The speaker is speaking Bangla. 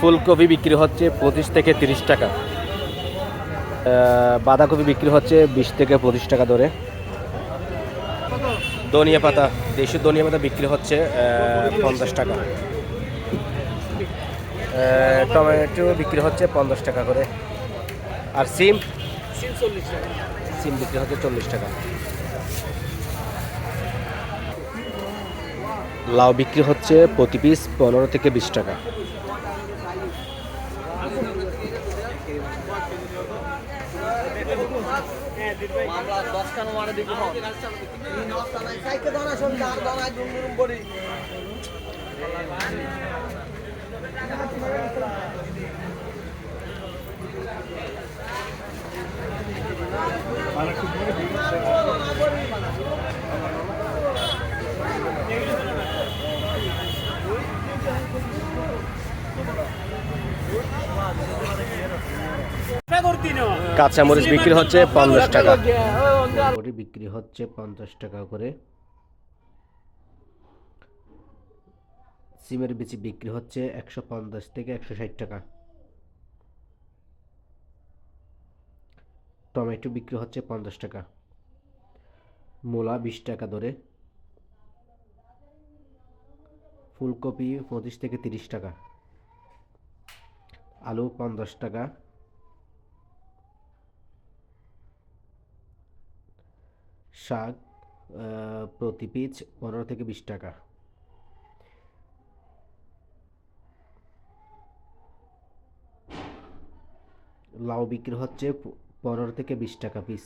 ফুলকপি বিক্রি হচ্ছে 25 থেকে 30 টাকা। বাঁধাকপি বিক্রি হচ্ছে 20 থেকে 25 টাকা দরে। ধনিয়া পাতা, দেশি ধনিয়া পাতা বিক্রি হচ্ছে 50 টাকা। টমেটো বিক্রি হচ্ছে 50 টাকা করে। আর সিম সিম বিক্রি হচ্ছে 40 টাকা। লাউ বিক্রি হচ্ছে প্রতি পিস 15 থেকে 20 টাকা। কাঁচামরিচ বিক্রি হচ্ছে 50 টাকা। বিক্রি হচ্ছে 50 টাকা করে। সিমের বিচি বিক্রি হচ্ছে 150 থেকে 160 টাকা। টমেটো বিক্রি হচ্ছে 50 টাকা। মূলা 20 টাকা দরে। ফুলকপি 25 থেকে 30 টাকা। আলু 50 টাকা। শাক প্রতি পিস 15 থেকে 20 টাকা। লাউ বিক্রি হচ্ছে 15 থেকে 20 টাকা পিস।